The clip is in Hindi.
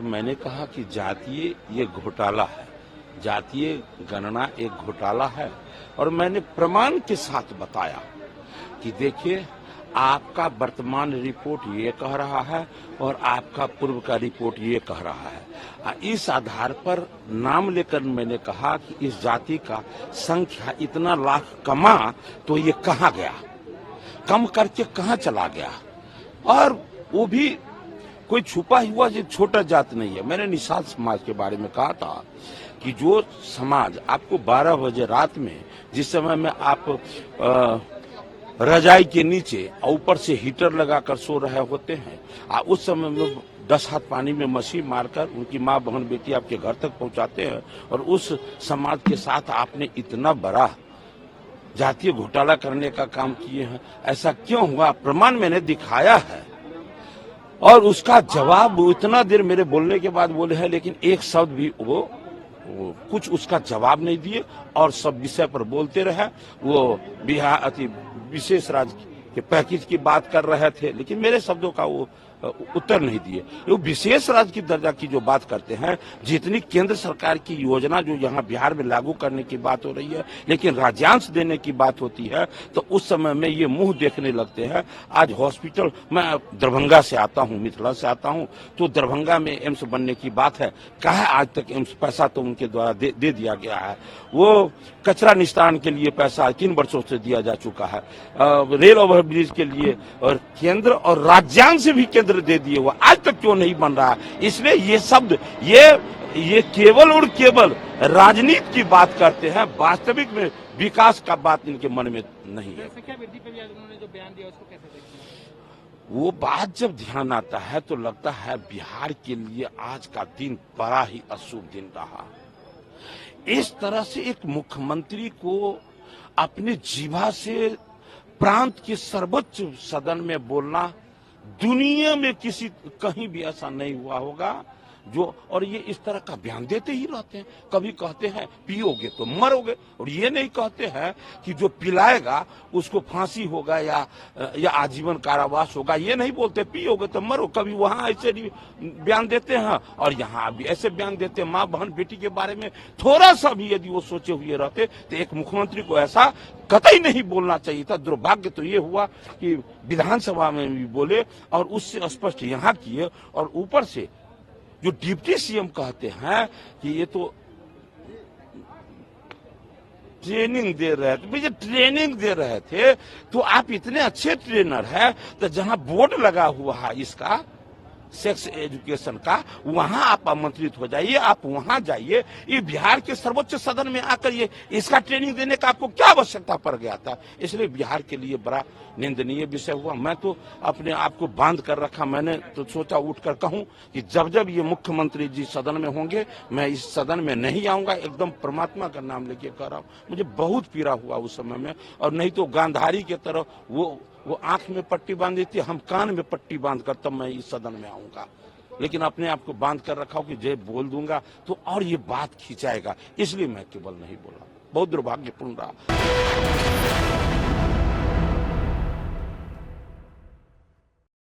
मैंने कहा कि जातीय ये घोटाला है, जातीय गणना एक घोटाला है। और मैंने प्रमाण के साथ बताया कि देखिए, आपका वर्तमान रिपोर्ट ये कह रहा है और आपका पूर्व का रिपोर्ट ये कह रहा है। इस आधार पर नाम लेकर मैंने कहा कि इस जाति का संख्या इतना लाख कमा तो ये कहाँ गया, कम करके कहाँ चला गया। और वो भी कोई छुपा हुआ जो छोटा जात नहीं है। मैंने निषाद समाज के बारे में कहा था कि जो समाज आपको 12 बजे रात में, जिस समय में आप रजाई के नीचे ऊपर से हीटर लगाकर सो रहे होते हैं, उस समय में 10 हाथ पानी में मछली मारकर उनकी माँ बहन बेटी आपके घर तक पहुंचाते हैं, और उस समाज के साथ आपने इतना बड़ा जातीय घोटाला करने का काम किए हैं। ऐसा क्यों हुआ? प्रमाण मैंने दिखाया है। और उसका जवाब इतना देर मेरे बोलने के बाद बोले हैं, लेकिन एक शब्द भी वो कुछ उसका जवाब नहीं दिए और सब विषय पर बोलते रहे। वो बिहार अति विशेष राज्य के पैकेज की बात कर रहे थे, लेकिन मेरे शब्दों का वो उत्तर नहीं दिए। वो विशेष राज्य की दर्जा की जो बात करते हैं, जितनी केंद्र सरकार की योजना जो यहाँ बिहार में लागू करने की बात हो रही है, लेकिन राज्यांश देने की बात होती है तो उस समय में ये मुंह देखने लगते हैं। आज हॉस्पिटल, मैं दरभंगा से आता हूँ, मिथिला से आता हूँ, तो दरभंगा में एम्स बनने की बात है। कहा है आज तक एम्स? पैसा तो उनके द्वारा दे दिया गया है। वो कचरा निस्तारण के लिए पैसा 3 वर्षों से दिया जा चुका है, रेल ओवरब्रिज के लिए, और केंद्र और राज्यांश भी केंद्र दे दिए हुआ, आज तक क्यों नहीं बन रहा? इसलिए ये शब्द ये केवल और केवल राजनीति की बात करते हैं, वास्तविक में विकास का बात इनके मन में नहीं है। वृद्धि पे भी आज उन्होंने जो बयान दिया उसको कैसे देखते हैं? वो बात जब ध्यान आता है तो लगता है बिहार के लिए आज का दिन बड़ा ही अशुभ दिन रहा। इस तरह से एक मुख्यमंत्री को अपने जीवा से प्रांत के सर्वोच्च सदन में बोलना, दुनिया में कहीं भी ऐसा नहीं हुआ होगा जो। और ये इस तरह का बयान देते ही रहते हैं। कभी कहते हैं पियोगे तो मरोगे, और ये नहीं कहते हैं कि जो पिलाएगा उसको फांसी होगा या आजीवन कारावास होगा। ये नहीं बोलते पियोगे तो मरो। कभी वहां ऐसे बयान देते हैं और यहाँ भी ऐसे बयान देते हैं। माँ बहन बेटी के बारे में थोड़ा सा भी यदि वो सोचे हुए रहते तो एक मुख्यमंत्री को ऐसा कतई नहीं बोलना चाहिए था। दुर्भाग्य तो ये हुआ कि विधानसभा में भी बोले और उससे स्पष्ट यहाँ किए, और ऊपर से जो डिप्टी सीएम कहते हैं कि ये तो ट्रेनिंग दे रहे थे। भैया ट्रेनिंग दे रहे थे तो आप इतने अच्छे ट्रेनर हैं, तो जहां बोर्ड लगा हुआ है इसका सेक्स एजुकेशन का, वहां आप आमंत्रित हो जाइए, आप वहां जाइए। ये बिहार के सर्वोच्च सदन में आकर ये इसका ट्रेनिंग देने का आपको क्या आवश्यकता पड़ गया था? इसलिए बिहार के लिए बड़ा निंदनीय विषय हुआ। मैं तो अपने आप को बांध कर रखा। मैंने तो सोचा उठकर कहूं कि जब जब ये मुख्यमंत्री जी सदन में होंगे, मैं इस सदन में नहीं आऊंगा। एकदम परमात्मा का नाम लेके कह रहा हूं। मुझे बहुत पीड़ा हुआ उस समय में, और नहीं तो गांधारी की तरह वो आंख में पट्टी बांध देती, हम कान में पट्टी बांध कर तब मैं इस सदन में आऊंगा। लेकिन अपने आप को बांध कर रखा हूं कि जय बोल दूंगा तो और ये बात खिंचाएगा, इसलिए मैं केवल नहीं बोला। बहुत दुर्भाग्यपूर्ण रहा।